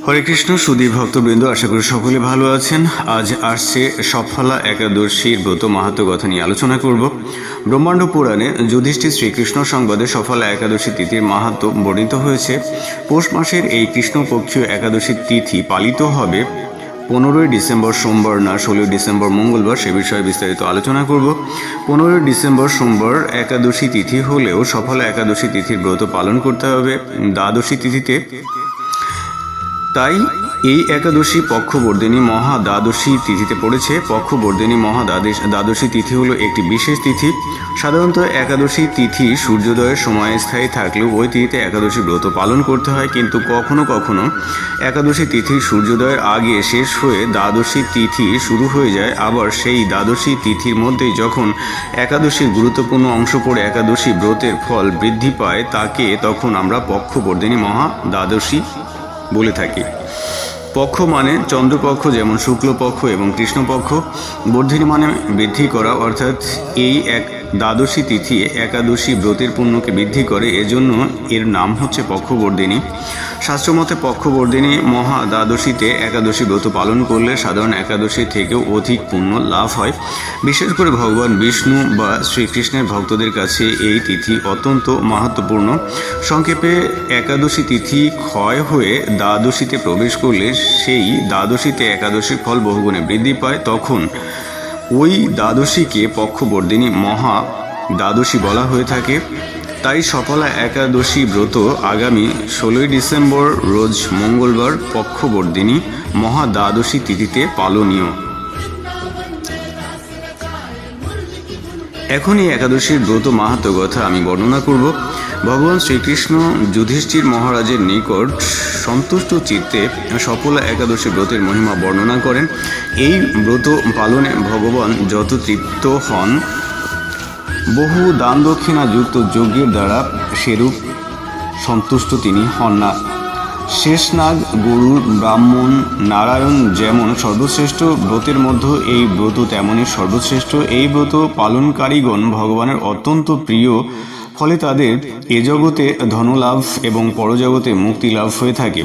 হরে কৃষ্ণ সুধী ভক্তবৃন্দ, আশা করি সকলে ভালো আছেন। আজ আসছে সফলা একাদশীর ব্রত মাহাত্ম্য কথা নিয়ে আলোচনা করব। ব্রহ্মাণ্ড পুরাণে যুধিষ্ঠির শ্রীকৃষ্ণ সংবাদে সফলা একাদশী তিথির মাহাত্ম্য বর্ণিত হয়েছে। পৌষ মাসের এই কৃষ্ণপক্ষীয় একাদশী তিথি পালিত হবে 15ই ডিসেম্বর সোমবার না 16ই ডিসেম্বর মঙ্গলবার, সে বিষয়ে বিস্তারিত আলোচনা করব। 15ই ডিসেম্বর সোমবার একাদশী তিথি হলেও সফলা একাদশী তিথির ব্রত পালন করতে হবে দ্বাদশী তিথিতে। তাই এই একাদশী পক্ষবর্ধিনী মহা দ্বাদশী তিথিতে পড়েছে। পক্ষবর্ধিনী মহা দ্বাদশী তিথি হলো একটি বিশেষ তিথি। সাধারণত একাদশী তিথি সূর্যোদয়ের সময় স্থায়ী থাকলেও ওই তিথিতে একাদশী ব্রত পালন করতে হয়, কিন্তু কখনো কখনো একাদশী তিথি সূর্যোদয়ের আগে শেষ হয়ে দ্বাদশী তিথি শুরু হয়ে যায়। আবার সেই দ্বাদশী তিথির মধ্যেই যখন একাদশীর গুরুত্বপূর্ণ অংশ পড়ে একাদশী ব্রতের ফল বৃদ্ধি পায়, তাকে তখন আমরা পক্ষবর্ধিনী মহা দ্বাদশী বলে থাকি। পক্ষ মানে চন্দ্রপক্ষ, যেমন শুক্লপক্ষ এবং কৃষ্ণপক্ষ। বর্ধিনী মানে বৃদ্ধি করা, অর্থাৎ এই এক দ্বাদশী তিথি একাদশী ব্রতের পুণ্যকে বৃদ্ধি করে, এজন্য এর নাম হচ্ছে পক্ষবর্ধিনী। শাস্ত্রমতে পক্ষবর্ধিনী মহা দ্বাদশীতে একাদশী ব্রত পালন করলে সাধারণ একাদশী থেকেও অধিক পুণ্য লাভ হয়। বিশেষ করে ভগবান বিষ্ণু বা শ্রীকৃষ্ণের ভক্তদের কাছে এই তিথি অত্যন্ত মাহাত্ম্যপূর্ণ। সংক্ষেপে, একাদশী তিথি ক্ষয় হয়ে দ্বাদশীতে প্রবেশ করলে সেই দ্বাদশীতে একাদশীর ফল বহুগুণে বৃদ্ধি পায়। তখন ওই দ্বাদশীকে পক্ষবর্ধিনী মহা দ্বাদশী বলা হয়ে থাকে। তাই সফলা একাদশী ব্রত আগামী 16ই ডিসেম্বর রোজ মঙ্গলবার পক্ষবর্ধিনী মহা দ্বাদশী তিথিতে পালনীয়। এখন এই একাদশীর ব্রত মাহাত্ম্য কথা আমি বর্ণনা করব। ভগবান শ্রীকৃষ্ণ যুধিষ্ঠির মহারাজের নিকট সন্তুষ্ট চিত্তে সফলা একাদশী ব্রতের মহিমা বর্ণনা করেন। এই ব্রত পালনে ভগবান যত তৃপ্ত হন, বহু দান দক্ষিণা যুক্ত যজ্ঞের দ্বারা সেরূপ সন্তুষ্ট তিনি হন না। শেষনাগ, গরুড়, ব্রাহ্মণ, নারায়ণ যেমন সর্বশ্রেষ্ঠ, ব্রতের মধ্যে এই ব্রত তেমনই সর্বশ্রেষ্ঠ। এই ব্রত পালনকারীগণ ভগবানের অত্যন্ত প্রিয়, ফলে তাদের এ জগতে ধনলাভ এবং পরজগতে মুক্তি লাভ হয়ে থাকে।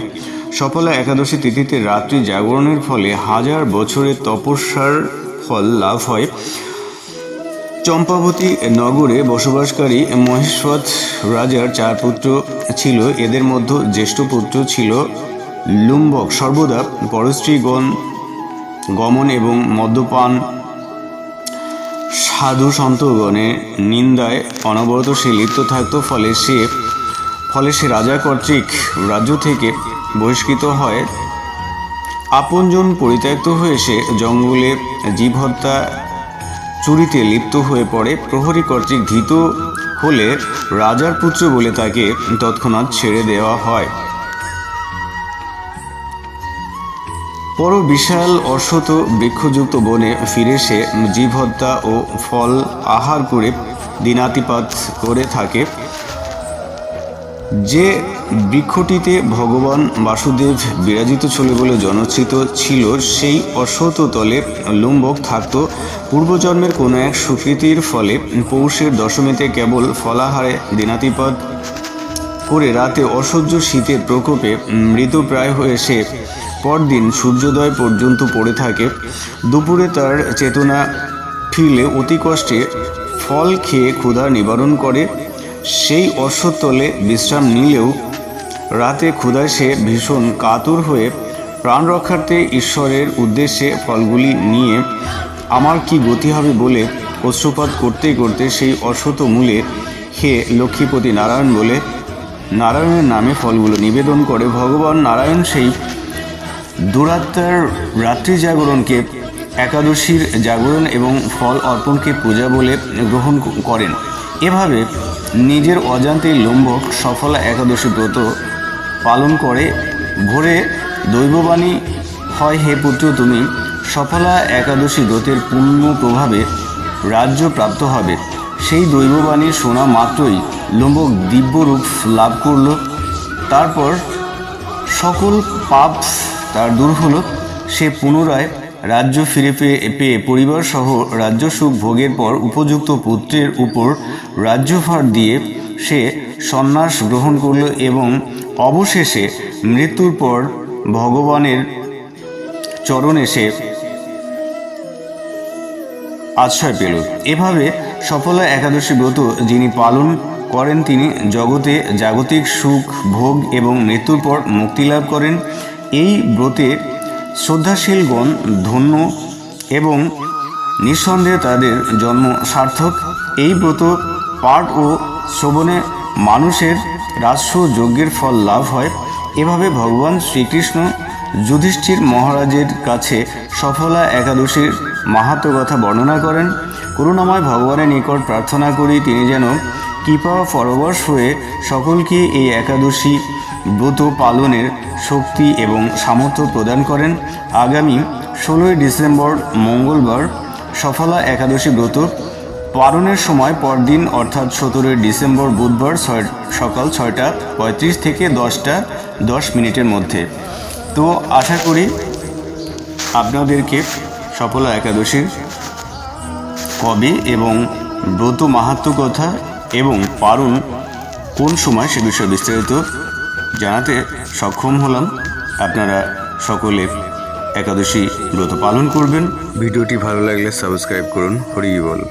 সফলা একাদশী তিথিতে রাত্রি জাগরণের ফলে 1000 বছরের তপস্যার ফল লাভ হয়। চম্পাবতী নগরে বসবাসকারী মহেশ্বত রাজার 4 পুত্র ছিল। এদের মধ্যে জ্যেষ্ঠ পুত্র ছিল লুম্বক। সর্বদা পরস্ত্রীগণ গমন এবং মদ্যপান, সাধু সন্তগণের নিন্দায় অনবরত সে লিপ্ত থাকত। ফলে সে রাজা কর্তৃক রাজ্য থেকে বহিষ্কৃত হয়। আপনজন পরিত্যক্ত হয়ে সে জঙ্গলে জীব হত্যা, চুরিতে লিপ্ত হয়ে পড়ে। প্রহরী কর্তৃক ধৃত হলে রাজার পুত্র বলে তাকে তৎক্ষণাৎ ছেড়ে দেওয়া হয়। পর বিশাল অশ্বত বৃক্ষযুক্ত বনে ফিরে সে জীব হত্যা ও ফল আহার করে দিনাতিপাত করে থাকে। যে বৃক্ষটিতে ভগবান বাসুদেব বিরাজিত ছিল বলে জনশ্রিত ছিল, সেই অশ্বত তলে লুম্বক থাকত। পূর্বজন্মের কোনো এক সুকৃতির ফলে পৌষের দশমীতে কেবল ফলাহারে দিনাতিপাত করে রাতে অসহ্য শীতের প্রকোপে মৃতপ্রায় হয়ে সে পরদিন সূর্যোদয় পর্যন্ত পড়ে থাকে। দুপুরে তার চেতনা ফিরলে অতি কষ্টে ফল খেয়ে ক্ষুধা নিবারণ করে। সেই অশ্বত্থলে বিশ্রাম নিলেও রাতে ক্ষুধায় সে ভীষণ কাতর হয়ে প্রাণ রক্ষার্থে ঈশ্বরের উদ্দেশ্যে ফলগুলি নিয়ে আমার কি গতি হবে বলে অশ্রুপাত করতে করতে সেই অশ্বত্থ মূলে হে লক্ষ্মীপতি নারায়ণ বলে নারায়ণের নামে ফলগুলো নিবেদন করে। ভগবান নারায়ণ সেই দুরাত্মার রাত্রি জাগরণকে একাদশীর জাগরণ এবং ফল অর্পণকে পূজা বলে গ্রহণ করেন। এভাবে নিজের অজান্তেই লুম্বক সফলা একাদশী ব্রত পালন করে। ভোরে দৈববাণী হয়, হে পুত্র, তুমি সফলা একাদশী ব্রতের পূর্ণ প্রভাবে রাজ্য প্রাপ্ত হবে। সেই দৈববাণী শোনা মাত্রই লুম্বক দিব্যরূপ লাভ করল। তারপর সকল পাপ তার দূর হলো। সে পুনরায় রাজ্য ফিরে পেয়ে পরিবার সহ রাজ্য সুখ ভোগের পর উপযুক্ত পুত্রের উপর রাজ্যভার দিয়ে সে সন্ন্যাস গ্রহণ করল এবং অবশেষে মৃত্যুর পর ভগবানের চরণ এসে আশ্রয় পেল। এভাবে সফলা একাদশী ব্রত যিনি পালন করেন তিনি জগতে জাগতিক সুখ ভোগ এবং মৃত্যুর পর মুক্তি লাভ করেন। এই ব্রতে শ্রদ্ধাশীলগণ ধন্য এবং নিঃসন্দেহে তাদের জন্ম সার্থক। এই ব্রত পাঠ ও শ্রবণে মানুষের রাজস্ব যজ্ঞের ফল লাভ হয়। এভাবে ভগবান শ্রীকৃষ্ণ যুধিষ্ঠির মহারাজের কাছে সফলা একাদশীর মাহাত্ম্য কথা বর্ণনা করেন। করুণাময় ভগবানের নিকট প্রার্থনা করি তিনি যেন কৃপা পরবশ হয়ে সকলকে এই একাদশী ব্রত পালনের শক্তি এবং সামর্থ্য প্রদান করেন। আগামী 16ই ডিসেম্বর মঙ্গলবার সফলা একাদশী ব্রত পালনের সময় পরদিন অর্থাৎ 17ই ডিসেম্বর বুধবার সকাল 6:35 থেকে 10:10 মধ্যে। তো আশা করি আপনাদেরকে সফলা একাদশীর কবে এবং ব্রত মাহাত্ম্য কথা এবং পালন কোন সময় সে বিষয়ে বিস্তারিত জানাতে সক্ষম হলাম। আপনারা সকলে একাদশী ব্রত পালন করবেন। ভিডিওটি ভালো লাগলে সাবস্ক্রাইব করুন। হরি বল।